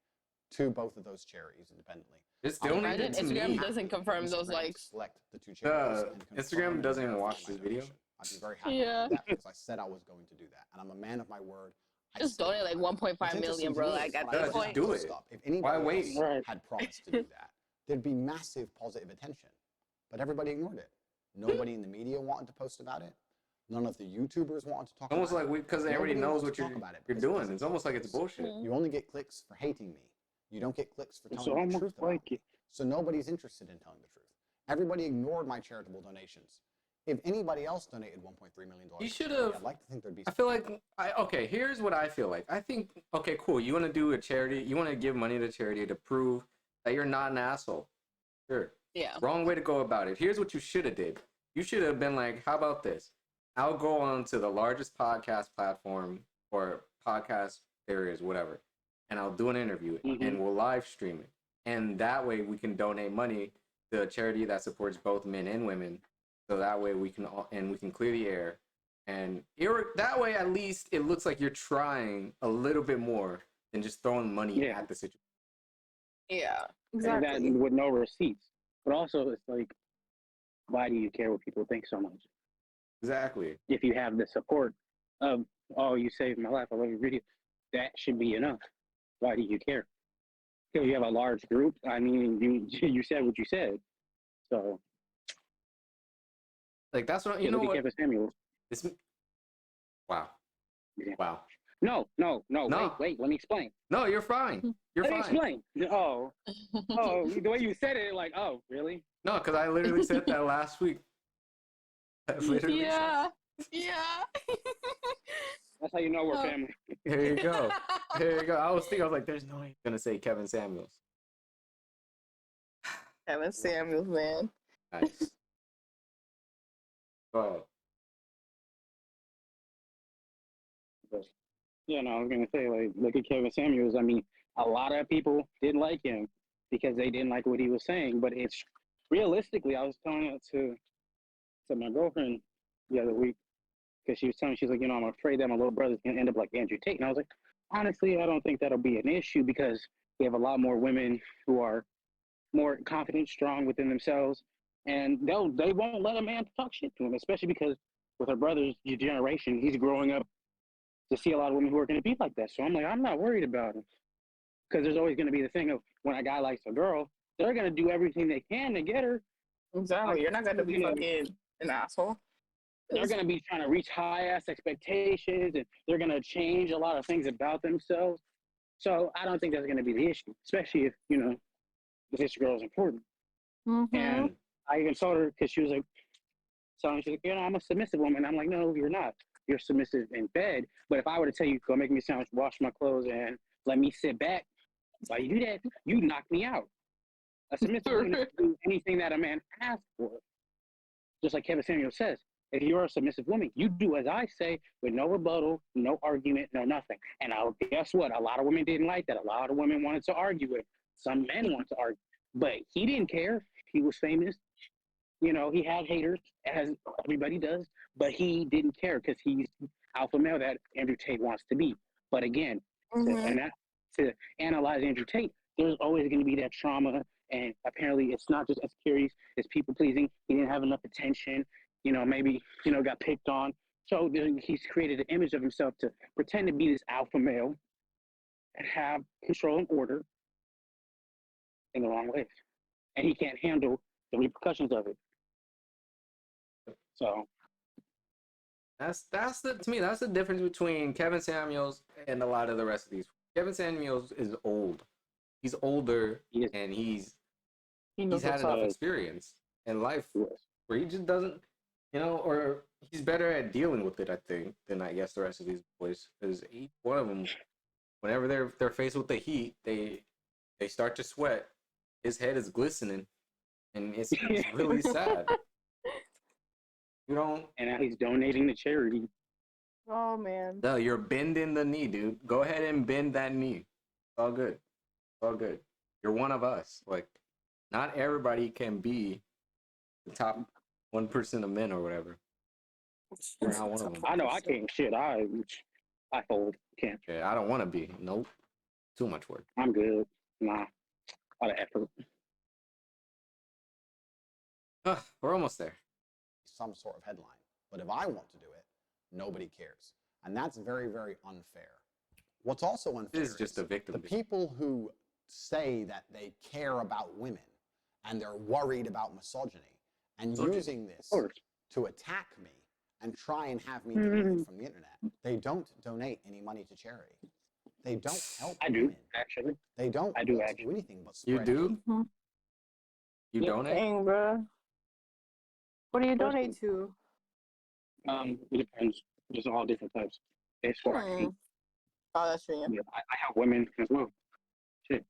to both of those charities independently. It's donated to me. Instagram doesn't confirm those likes. Select the 2 charities and Instagram doesn't even watch this video. I'd be very happy with that because I said I was going to do that. And I'm a man of my word. Just donate like 1.5 million, bro. Like at this just point. do it. If anybody Why wait? else had promised to do that, there'd be massive positive attention. But everybody ignored it. Nobody in the media wanted to post about it. None of the YouTubers wanted to talk Almost about it. like because everybody Nobody knows wants what to you're talk about it you're because doing. it's It's almost like it's bullshit. You only get clicks for hating me. You don't get clicks for It's telling the truth almost about like me. So nobody's interested in telling the truth. Everybody ignored my charitable donations. If anybody else donated $1.3 million, You should have. I'd like to think there'd be. I feel like okay. Here's what I feel like. I think okay, cool. You want to do a charity. You want to give money to charity to prove that you're not an asshole. Sure. Yeah. Wrong way to go about it. Here's what you should have did. You should have been like, how about this? I'll go on to the largest podcast platform or podcast areas, whatever, and I'll do an interview and we'll live stream it. And that way we can donate money to a charity that supports both men and women. So that way we can clear the air. And that way at least it looks like you're trying a little bit more than just throwing money at the situation. Yeah. Exactly. And that with no receipts. But also it's like, why do you care what people think so much? Exactly. If you have the support of, oh, you saved my life, I love your video, that should be enough. Why do you care? because you have a large group. I mean, you said what you said, so Like that's what you know. look at What Kevin Samuels. this? Wow, Yeah. wow. No. No. Wait. Let me explain. No, you're fine. You're Let me fine. explain. Oh, the way you said it, like, oh, really? No, because I literally said that last week. I literally said Yeah. Yeah. That's how you know we're Oh. family. Here you go. Here you go. I was like, there's no way he's gonna say Kevin Samuels. Kevin Samuels, man. Nice. Go ahead. Yeah, no, I was gonna say, like, look at Kevin Samuels. I mean, a lot of people didn't like him because they didn't like what he was saying. But it's realistically, I was telling it to my girlfriend the other week because she was telling me, she's like, I'm afraid that my little brother's gonna end up like Andrew Tate. And I was like, honestly, I don't think that'll be an issue because we have a lot more women who are more confident, strong within themselves, and they won't let a man talk shit to him, especially because with her brother's generation, he's growing up to see a lot of women who are going to be like that. So I'm like, I'm not worried about it because there's always going to be the thing of when a guy likes a girl, they're going to do everything they can to get her. Exactly. You're not gonna be fucking an asshole. They're going to be trying to reach high ass expectations, and they're going to change a lot of things about themselves. So I don't think that's going to be the issue, especially if if this girl is important. Mm-hmm. And I even told her because she was like, she's like, I'm a submissive woman. I'm like, no, you're not. You're submissive in bed. But if I were to tell you, go make me a sandwich, wash my clothes, and let me sit back, while you do that, you knock me out. A submissive woman can do anything that a man asks for. Just like Kevin Samuel says, if you're a submissive woman, you do as I say with no rebuttal, no argument, no nothing. And guess what? A lot of women didn't like that. A lot of women wanted to argue with. Some men wanted to argue. But he didn't care. He was famous. He had haters, as everybody does, but he didn't care because he's alpha male that Andrew Tate wants to be. But again, to analyze Andrew Tate, there's always going to be that trauma, and apparently it's not just insecurities, it's people pleasing. He didn't have enough attention, maybe got picked on. So he's created an image of himself to pretend to be this alpha male and have control and order in the wrong ways, and he can't handle the repercussions of it. So That's to me that's the difference between Kevin Samuels and a lot of the rest of these. Kevin Samuels is old. He's older and he's had enough experience in life where he just doesn't, or he's better at dealing with it, I think, than I guess the rest of these boys. Because each one of them, whenever they're faced with the heat, they start to sweat. His head is glistening, and it's really sad. And now he's donating to charity. Oh man. No, you're bending the knee, dude. Go ahead and bend that knee. It's all good. It's all good. You're one of us. Like, not everybody can be the top 1% of men or whatever. You're not one of them. I know I can't. Shit, I fold. Can't. Yeah, I don't want to be. Nope. Too much work. I'm good. Nah. A lot of effort. We're almost there. Some sort of headline. But if I want to do it, nobody cares. And that's very, very unfair. What's also unfair is just a victim. The people who say that they care about women and they're worried about misogyny and using this to attack me and try and have me deleted from the internet, they don't donate any money to charity. They don't help women. Actually. They don't do anything but spread You do? Mm-hmm. You donate? Dang, bro. What do you donate to? It depends. Just all different types. It's for Oh, that's true. Yeah. I help women as well. Shit.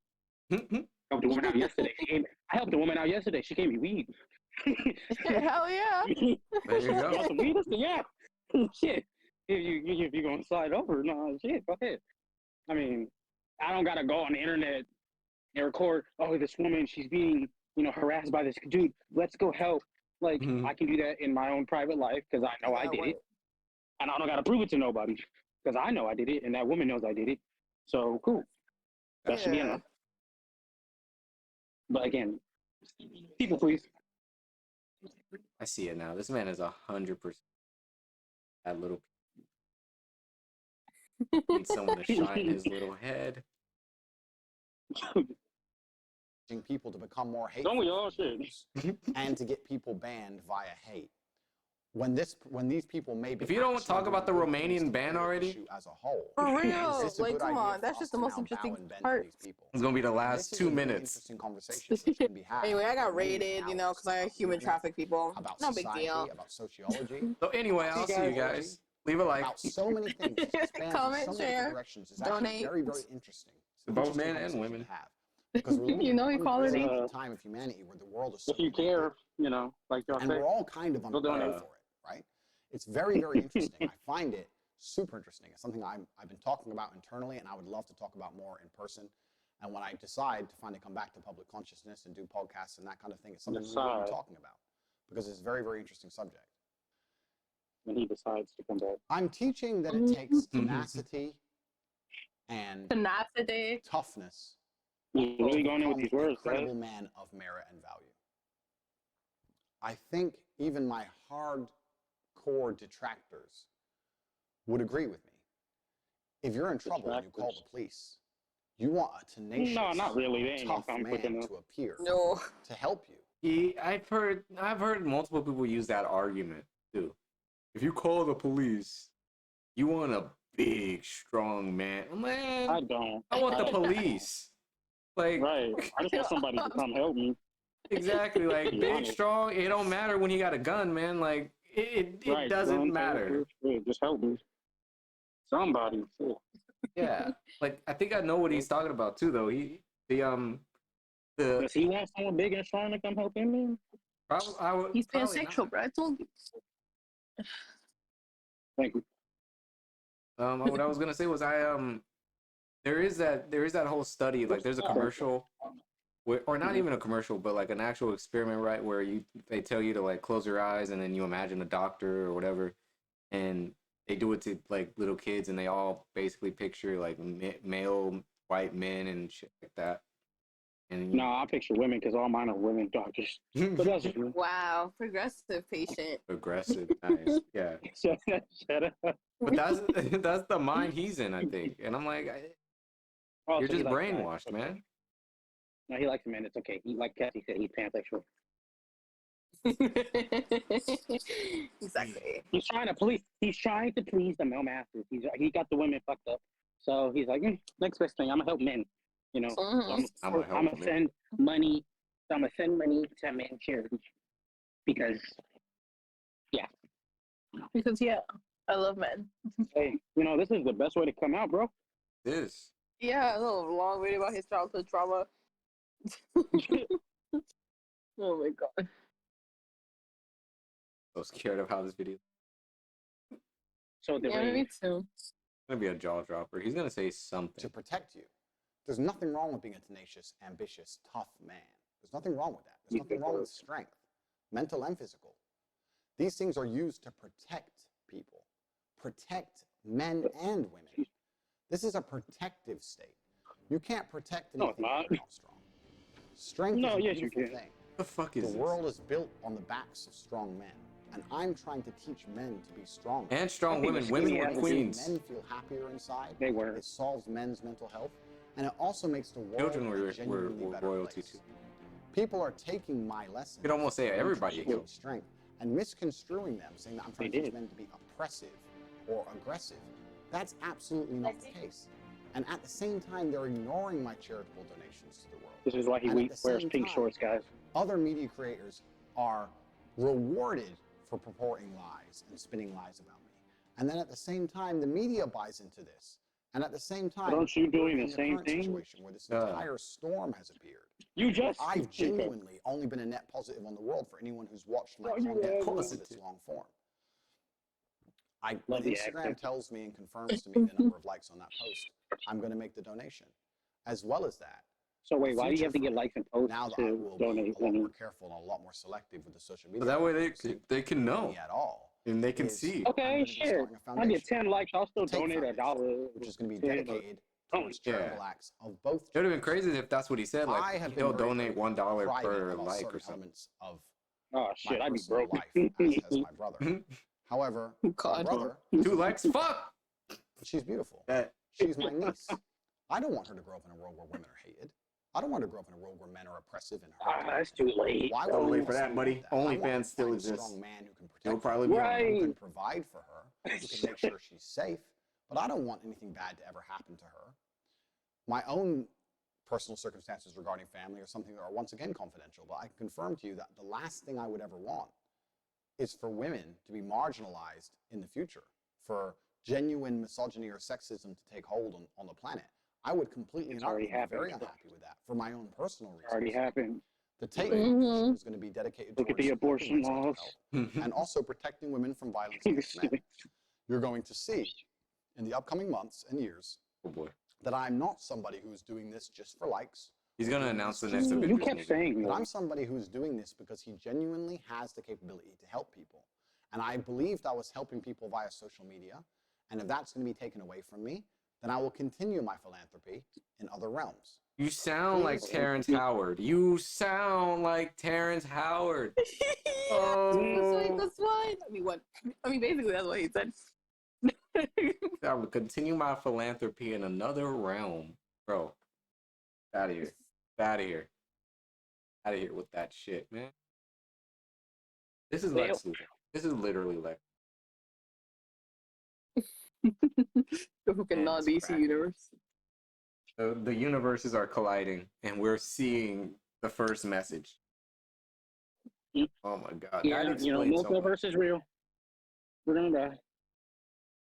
Helped a woman out yesterday. I helped a woman out yesterday. She gave me weed. Hell yeah. There you go. You want some weed? Yeah. Shit. If you're gonna slide over, no shit. Go ahead. I mean, I don't gotta go on the internet and record. Oh, this woman, she's being harassed by this dude. Let's go help. Like I can do that in my own private life because I know I did it, and I don't gotta prove it to nobody because I know I did it, and that woman knows I did it. So cool. That should be enough. But again, people please. I see it now. This man is 100% that little. Need someone to shine his little head. people to become more hateful Don't we all? Shit. and to get people banned via hate. When these people may be If you don't actually talk about the doing good things Romanian to ban the already, issue as a whole, For is real. this a Like, good come idea on. for That's us just the to most now bow interesting and bend to part. these people? it's gonna be the This last is 2 a really minutes. interesting conversation that can be had. Anyway, I got for many rated, you know, hours because I about the human internet, traffic people. about No big society, deal. about sociology, So anyway, about I'll see you psychology, guys. Leave a like. about so many things. It spans in Comment, so many share, different directions. It's actually donate. very, very interesting. It's an Both interesting men and conversation women. to have. Because we're living You in know an equality. unprecedented time of humanity where the world is so If you connected, care, you know, like y'all and say. we're all kind of Go donate. unprepared for it, right? It's very, very interesting. I find it super interesting. It's something I've been talking about internally, and I would love to talk about more in person. And when I decide to finally come back to public consciousness and do podcasts and that kind of thing, it's something we will be talking about because it's a very, very interesting subject. When he decides to come back. I'm teaching that it takes tenacity and Tenacity. toughness He's really going in with become these an words, guys. incredible man of merit and value. I think even my hardcore detractors would agree with me. If you're in trouble and you call the police, you want a tenacious, No, not really. They ain't gonna tough come quick man enough. to appear No. to help you. I've heard multiple people use that argument too. If you call the police, you want a big, strong man. Man, I don't. I want the police. Like, Right. I just want somebody to come help me. exactly. Like, Be big, honest. strong. It don't matter when he got a gun, man. Like, it Right, doesn't gun, matter. paper, just help me. Somebody. Shit. Yeah. Like, I think I know what he's talking about too, though. Does he want someone big and strong to come help him? Man? He's probably pansexual, not. bro. I told you. Thank you. What I was gonna say was there is that whole study, like there's a commercial or not even a commercial, but like an actual experiment, right, where they tell you to like close your eyes and then you imagine a doctor or whatever, and they do it to like little kids and they all basically picture like male white men and shit like that. And No, I picture women because all mine are women doctors. But that's just me. Wow. Progressive patient. aggressive, nice, yeah. Shut up. But that's the mind he's in, I think, and I'm like, Oh, you're so he just likes brainwashed, guys. man. No, he likes men. It's okay. He, like Cassie said, he's pansexual. Exactly. He's trying to please the male masses. He got the women fucked up. So he's like, next best thing, I'm gonna help men. You know, Mhm. so I'ma help I'm gonna men. send money. So I'm gonna send money to men charities because, Because yeah, I love men. hey, you know, this is the best way to come out, bro. This. Yeah, a little long video about his childhood trauma. Oh my god. So scared of how this video. So the Yeah, me too. It's gonna be a jaw dropper. He's gonna say something. To protect you. There's nothing wrong with being a tenacious, ambitious, tough man. There's nothing wrong with that. There's nothing wrong with strength, mental and physical. These things are used to protect people, protect men and women. This is a protective state. You can't protect No, it's anything if you're not strong. Strength No, is a yes, you beautiful can. thing. The fuck is The this? world is built on the backs of strong men. And I'm trying to teach men to be strong. And I strong think women. the Women skinny were ass queens. Men feel happier inside. They were. It solves men's mental health. And it also makes the world Children a were genuinely better royalty place. too. People are taking my lessons. You could almost say and everybody trying to is. teach strength and misconstruing them, saying that I'm trying They to teach did. men to be oppressive or aggressive. That's absolutely not the case. And at the same time, they're ignoring my charitable donations to the world. This is why he And at the wears same pink time, shorts, guys. Other media creators are rewarded for purporting lies and spinning lies about me. And then at the same time, the media buys into this. And at the same time, Aren't you doing we're the in same current thing? situation where this entire storm has appeared. You just. I've genuinely only been a net positive on the world for anyone who's watched my Oh, you content have. in its long form. When Love the Instagram accent. tells me and confirms to me the number of likes on that post, I'm going to make the donation. As well as that, So wait, why do you have to future get for me. likes and posts Now that I to will be donate a lot money? more careful and a lot more selective with the social media. But that way platforms they can know me at all. and they can is see. I'm Okay, gonna be shit. starting a I get foundation, 10 likes, I'll still the Tate donate Foundation, $1. which is going to be to him. dedicated Oh, towards charitable acts of both. It would have been genders. crazy if that's what he said. I Like have been he'll very, donate very $1 private per about like certain or something. elements of Oh my shit, I'd be personal broke. life, as has my brother. However, my God. brother, 2 likes. Fuck. she's beautiful. That She's my niece. I don't want her to grow up in a world where women are hated. I don't want to grow up in a world where men are oppressive and Ah, hurting. that's too late. Why would Don't I wait for also that, buddy. want that? I want OnlyFans to still find a exists. strong man who can It'll protect probably her, be on Right. who can provide for her, who can make sure she's safe. But I don't want anything bad to ever happen to her. My own personal circumstances regarding family are something that are once again confidential, but I can confirm to you that the last thing I would ever want is for women to be marginalized in the future, for genuine misogyny or sexism to take hold on the planet. I would completely It's not already be very happened. unhappy with that for my own personal reasons. Already happened. The Tate Mhm. Foundation is going to be dedicated Look at towards the supporting abortion men's mental laws. health and also protecting women from violence against men. You're going to see in the upcoming months and years Oh boy. that I'm not somebody who is doing this just for likes. He's or gonna doing announce this the just next for Avengers You kept movie. saying but that. I'm somebody who's doing this because he genuinely has the capability to help people. And I believed I was helping people via social media. And if that's going to be taken away from me, then I will continue my philanthropy in other realms. You sound like Please. Terrence Howard. You sound like Terrence Howard. Oh. That's why. I mean, what? I mean, basically, that's what he said. I will continue my philanthropy in another realm. Bro, out of here. Out of here. Out of here with that shit, man. This is Lex Luthor. This is literally Lex. Who can not it's DC cracking. universe? The universes are colliding, and we're seeing the first message. Oh my god. Yeah, that you know, explains so much. multiverse is real. We're gonna die.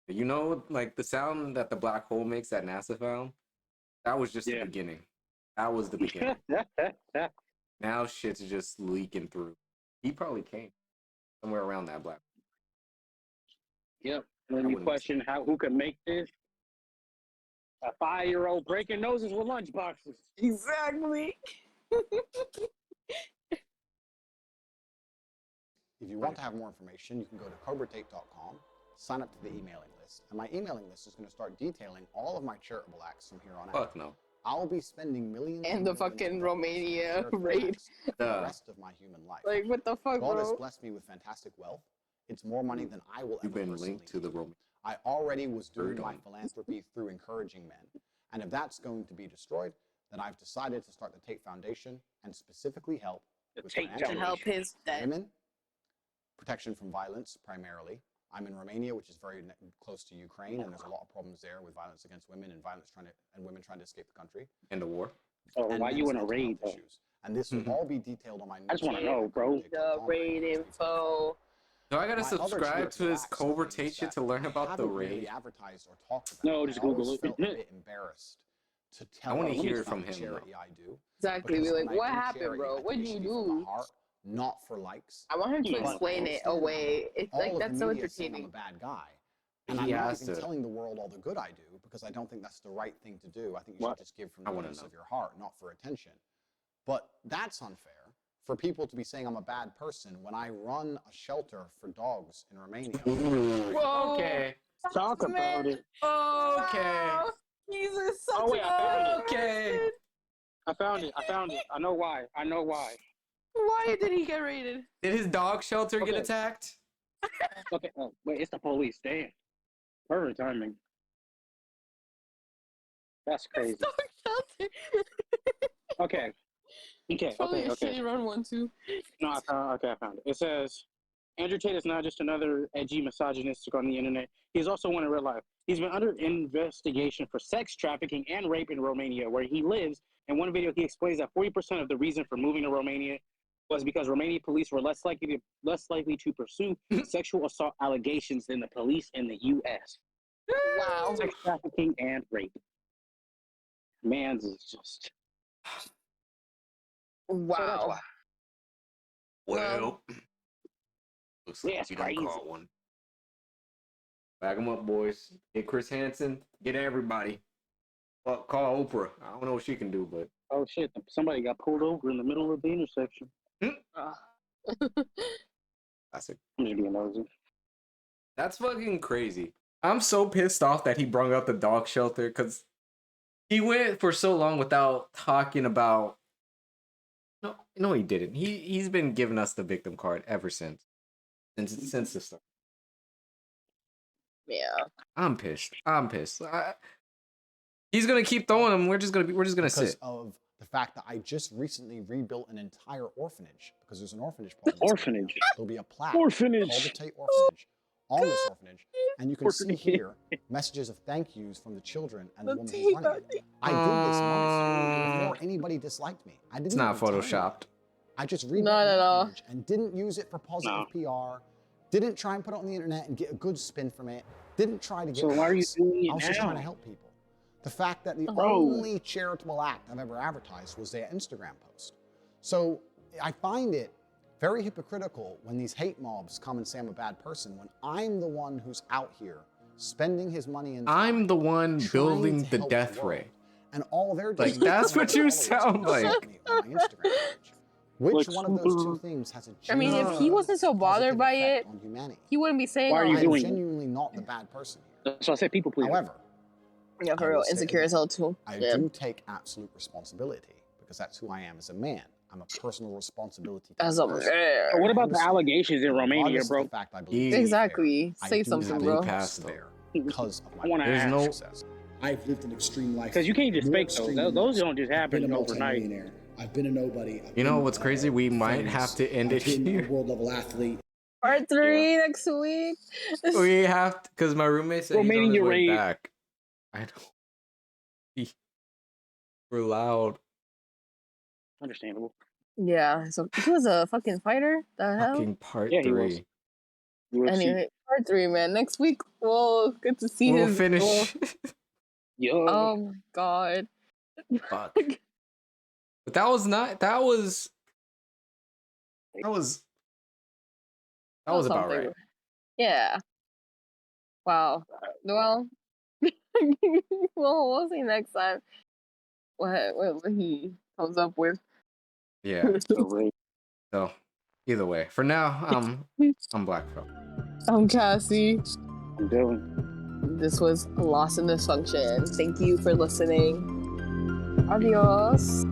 You know, like the sound that the black hole makes that NASA found? That was just the Yeah. beginning. That was the beginning. Now shit's just leaking through. He probably came somewhere around that black. Yep. I When you wouldn't question who could make this, a 5-year-old breaking noses with lunchboxes. Exactly. If you want to have more information, you can go to cobratate.com, sign up to the emailing list. And my emailing list is going to start detailing all of my charitable acts from here on out. Fuck no. I'll be spending millions And the millions fucking of dollars Romania on charitable raid. acts for the rest of my human life. Like, what the fuck, God has bro? blessed me with fantastic wealth. It's more money than I will You've ever been personally linked to the need. Roman. I already was doing my on. philanthropy through encouraging men. And if that's going to be destroyed, then I've decided to start the Tate Foundation and specifically help The with Tate financial To Foundation. help his debt. women, protection from violence primarily. I'm in Romania, which is very close to Ukraine, and there's a lot of problems there with violence against women and women trying to escape the country. And the war. So And why you men's in a mental raid? health issues. And this will all be detailed on my I just wanna newsletter know, at bro. The cobratate.com. raid info. So I gotta My other subscribe to charitable his acts Cobra are things Tate shit that to learn I about the haven't really raid. advertised or talked about. No, just I always Google it. felt a bit embarrassed to tell wanna others hear about from the him, though. charity I do. Exactly. Because Be like, when I what do happened, charity, bro? I What think did it you should be from the do? heart, not for likes. I want him to But explain it mostly away. It's all like of that's the so media is saying I'm a entertaining. bad guy. And He I'm not has even to. telling the world all the good I do because I don't think that's the right thing to do. I think you What? should just give from I the wanna goodness know. of your heart, not for attention. But that's unfair for people to be saying I'm a bad person when I run a shelter for dogs in Romania. Whoa. Okay. Talk about it. Okay. Wow. He's a such Oh, wait, I found a it. Okay. person. I found it. I know why. Why did he get raided? Did his dog shelter get Okay. attacked? Okay. Oh, wait, it's the police. Damn. Perfect timing. That's crazy. Dog shelter. Okay. Probably a Okay. shitty run one too. No, I found it. It says, Andrew Tate is not just another edgy misogynistic on the internet. He's also one in real life. He's been under investigation for sex trafficking and rape in Romania, where he lives. In one video, he explains that 40% of the reason for moving to Romania was because Romanian police were less likely to pursue sexual assault allegations than the police in the U.S. Wow. Sex trafficking and rape. Man's is just... So that's Wow. why. Well, looks like Yeah, it's we done crazy. caught one. Back them up, boys. Get Chris Hansen. Get everybody. Well, call Oprah. I don't know what she can do, but Oh, shit. Somebody got pulled over in the middle of the intersection. classic. I'm just being nosy. That's fucking crazy. I'm so pissed off that he brought up the dog shelter because he went for so long without talking about. No, he didn't. He's been giving us the victim card ever since the start. Yeah. I'm pissed. He's gonna keep throwing them. We're just gonna Because sit. of The fact that I just recently rebuilt an entire orphanage because there's an orphanage project. Orphanage. There'll be a plaque Orphanage. called the Tate Orphanage on this orphanage, and you can see here messages of thank yous from the children and the woman who's running it. I did this months before anybody disliked me. I didn't. It's not even tell photoshopped. I just rebuilt Not an at all. orphanage and didn't use it for positive PR. Didn't try and put it on the internet and get a good spin from it. Didn't try to get. So why are you clicks. doing it I was just now? trying to help people. The fact that the Bro. only charitable act I've ever advertised was their Instagram post. So I find it very hypocritical when these hate mobs come and say I'm a bad person when I'm the one who's out here spending his money and I'm the one trying building to the help death the world. ray. And all they're Like, doing that's is what you followers sound like. support me on my Instagram page. Which one of those two things has a I mean, if he wasn't so bothered positive by effect it, on humanity? he wouldn't be saying Why are all you this. I'm doing it? genuinely not the bad person here. So I said people please. However, Yeah, I for real, will say insecure again, as hell too. I Yeah. do take absolute responsibility because that's who I am as a man. I'm a personal responsibility. As a person. man. What about the Understand, allegations in Romania, regardless of bro? the fact I believe Exactly. it's fair, Say I do something, have bro. to Past, there because of my I wanna There's ask. no- success. I've lived an extreme life. Because you can't just more fake extreme those. than Those most. don't just I've been happen a overnight. multimillionaire. I've been a nobody. I've You know been, what's crazy? We might famous. have to end it I've been here. a world level athlete. Part 3 next week. We have to, because my roommate said he's on his Romania way raid. back. I don't. We're loud. Understandable. Yeah, so he was a fucking fighter. The hell? Fucking part Yeah, he was. 3. UFC. Anyway, part 3, man. Next week we'll get to see We'll his. finish. Yo. Oh my god. Fuck. But that was not. That was about something. right. Yeah. Wow. Well, we'll see next time what he comes up with. Yeah. So either way, for now, I'm Blackfell. I'm Cassie. I'm Dylan. This was Lost in Dysfunction. Thank you for listening. Adios.